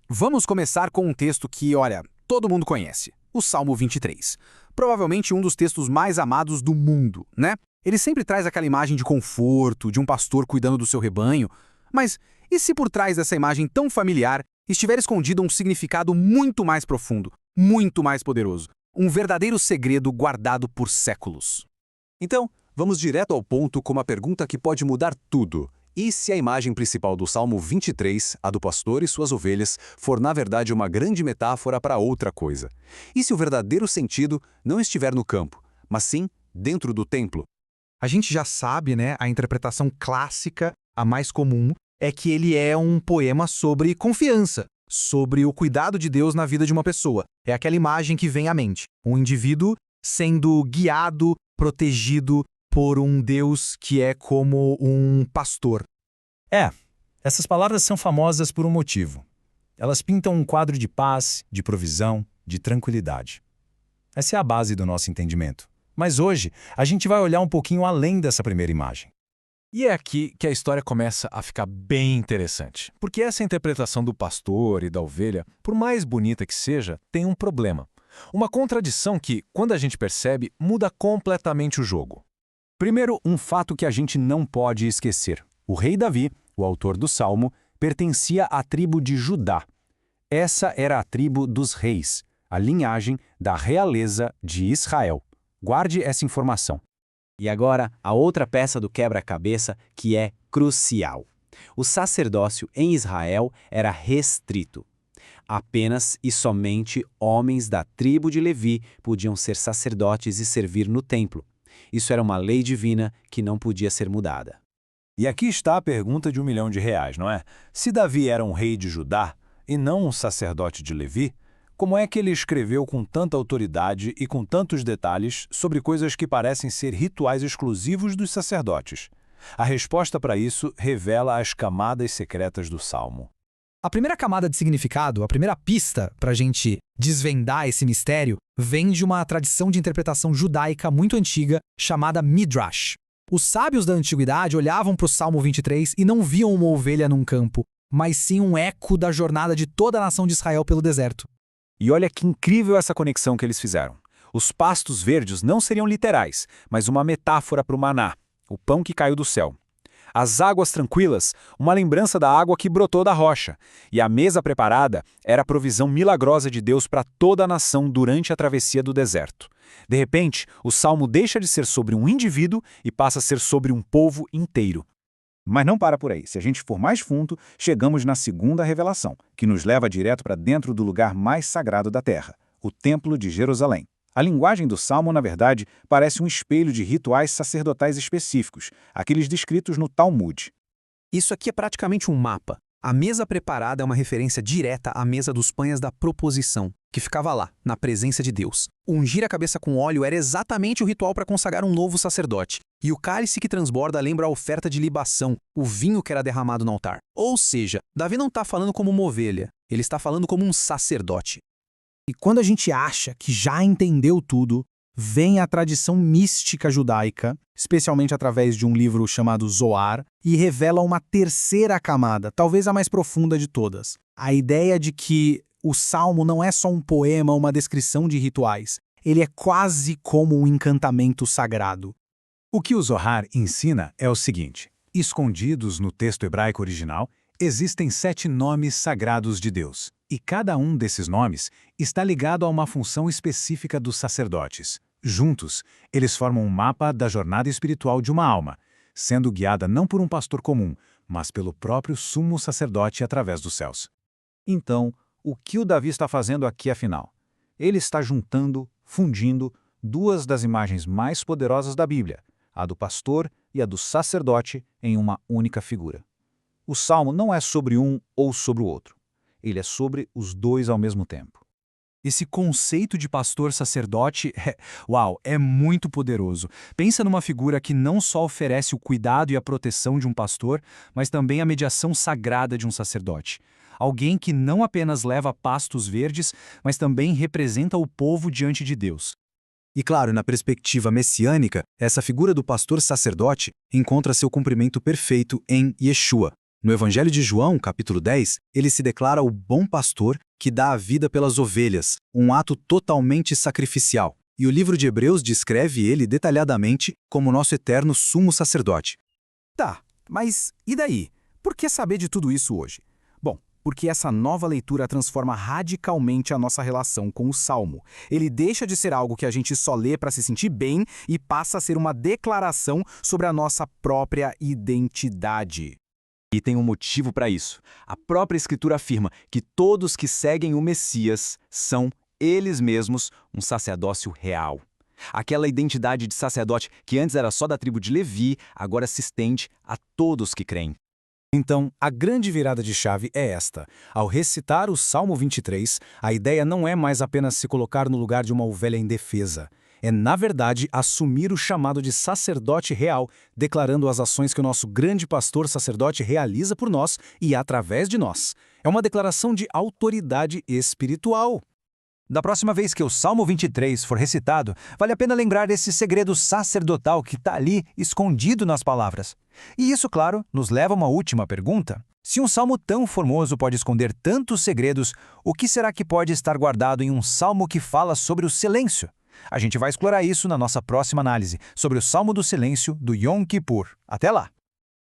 Vamos começar com um texto que, olha, todo mundo conhece, o Salmo 23. Provavelmente um dos textos mais amados do mundo, né? Ele sempre traz aquela imagem de conforto, de um pastor cuidando do seu rebanho. Mas e se por trás dessa imagem tão familiar estiver escondido um significado muito mais profundo, muito mais poderoso? Um verdadeiro segredo guardado por séculos. Então, vamos direto ao ponto com uma pergunta que pode mudar tudo. E se a imagem principal do Salmo 23, a do pastor e suas ovelhas, for na verdade uma grande metáfora para outra coisa? E se o verdadeiro sentido não estiver no campo, mas sim dentro do templo? A gente já sabe, né, a interpretação clássica, a mais comum, é que ele é um poema sobre confiança, sobre o cuidado de Deus na vida de uma pessoa. É aquela imagem que vem à mente. Um indivíduo sendo guiado, protegido por um Deus que é como um pastor. Essas palavras são famosas por um motivo. Elas pintam um quadro de paz, de provisão, de tranquilidade. Essa é a base do nosso entendimento. Mas hoje, a gente vai olhar um pouquinho além dessa primeira imagem. E é aqui que a história começa a ficar bem interessante, porque essa interpretação do pastor e da ovelha, por mais bonita que seja, tem um problema. Uma contradição que, quando a gente percebe, muda completamente o jogo. Primeiro, um fato que a gente não pode esquecer. O rei Davi, o autor do Salmo, pertencia à tribo de Judá. Essa era a tribo dos reis, a linhagem da realeza de Israel. Guarde essa informação. E agora, a outra peça do quebra-cabeça que é crucial. O sacerdócio em Israel era restrito. Apenas e somente homens da tribo de Levi podiam ser sacerdotes e servir no templo. Isso era uma lei divina que não podia ser mudada. E aqui está a pergunta de R$1 milhão, não é? Se Davi era um rei de Judá e não um sacerdote de Levi, como é que ele escreveu com tanta autoridade e com tantos detalhes sobre coisas que parecem ser rituais exclusivos dos sacerdotes? A resposta para isso revela as camadas secretas do Salmo. A primeira camada de significado, a primeira pista para a gente desvendar esse mistério, vem de uma tradição de interpretação judaica muito antiga chamada Midrash. Os sábios da antiguidade olhavam para o Salmo 23 e não viam uma ovelha num campo, mas sim um eco da jornada de toda a nação de Israel pelo deserto. E olha que incrível essa conexão que eles fizeram. Os pastos verdes não seriam literais, mas uma metáfora para o maná, o pão que caiu do céu. As águas tranquilas, uma lembrança da água que brotou da rocha. E a mesa preparada era a provisão milagrosa de Deus para toda a nação durante a travessia do deserto. De repente, o salmo deixa de ser sobre um indivíduo e passa a ser sobre um povo inteiro. Mas não para por aí. Se a gente for mais fundo, chegamos na segunda revelação, que nos leva direto para dentro do lugar mais sagrado da Terra, o Templo de Jerusalém. A linguagem do Salmo, na verdade, parece um espelho de rituais sacerdotais específicos, aqueles descritos no Talmud. Isso aqui é praticamente um mapa. A mesa preparada é uma referência direta à mesa dos pães da proposição, que ficava lá, na presença de Deus. Ungir a cabeça com óleo era exatamente o ritual para consagrar um novo sacerdote. E o cálice que transborda lembra a oferta de libação, o vinho que era derramado no altar. Ou seja, Davi não está falando como uma ovelha, ele está falando como um sacerdote. E quando a gente acha que já entendeu tudo, vem a tradição mística judaica, especialmente através de um livro chamado Zoar, e revela uma terceira camada, talvez a mais profunda de todas. A ideia de que o Salmo não é só um poema, uma descrição de rituais. Ele é quase como um encantamento sagrado. O que o Zohar ensina é o seguinte: escondidos no texto hebraico original, existem 7 nomes sagrados de Deus, e cada um desses nomes está ligado a uma função específica dos sacerdotes. Juntos, eles formam um mapa da jornada espiritual de uma alma, sendo guiada não por um pastor comum, mas pelo próprio sumo sacerdote através dos céus. Então, o que o Davi está fazendo aqui afinal? Ele está juntando, fundindo, duas das imagens mais poderosas da Bíblia, a do pastor e a do sacerdote, em uma única figura. O Salmo não é sobre um ou sobre o outro. Ele é sobre os dois ao mesmo tempo. Esse conceito de pastor-sacerdote é muito poderoso. Pensa numa figura que não só oferece o cuidado e a proteção de um pastor, mas também a mediação sagrada de um sacerdote. Alguém que não apenas leva pastos verdes, mas também representa o povo diante de Deus. E claro, na perspectiva messiânica, essa figura do pastor-sacerdote encontra seu cumprimento perfeito em Yeshua, No Evangelho de João, capítulo 10, ele se declara o bom pastor que dá a vida pelas ovelhas, um ato totalmente sacrificial. E o livro de Hebreus descreve ele detalhadamente como nosso eterno sumo sacerdote. Tá, mas e daí? Por que saber de tudo isso hoje? Bom, porque essa nova leitura transforma radicalmente a nossa relação com o Salmo. Ele deixa de ser algo que a gente só lê para se sentir bem e passa a ser uma declaração sobre a nossa própria identidade. E tem um motivo para isso. A própria Escritura afirma que todos que seguem o Messias são, eles mesmos, um sacerdócio real. Aquela identidade de sacerdote que antes era só da tribo de Levi, agora se estende a todos que creem. Então, a grande virada de chave é esta. Ao recitar o Salmo 23, a ideia não é mais apenas se colocar no lugar de uma ovelha indefesa. É, na verdade, assumir o chamado de sacerdote real, declarando as ações que o nosso grande pastor sacerdote realiza por nós e através de nós. É uma declaração de autoridade espiritual. Da próxima vez que o Salmo 23 for recitado, vale a pena lembrar esse segredo sacerdotal que está ali escondido nas palavras. E isso, claro, nos leva a uma última pergunta. Se um salmo tão formoso pode esconder tantos segredos, o que será que pode estar guardado em um salmo que fala sobre o silêncio? A gente vai explorar isso na nossa próxima análise, sobre o Salmo do Silêncio do Yom Kippur. Até lá!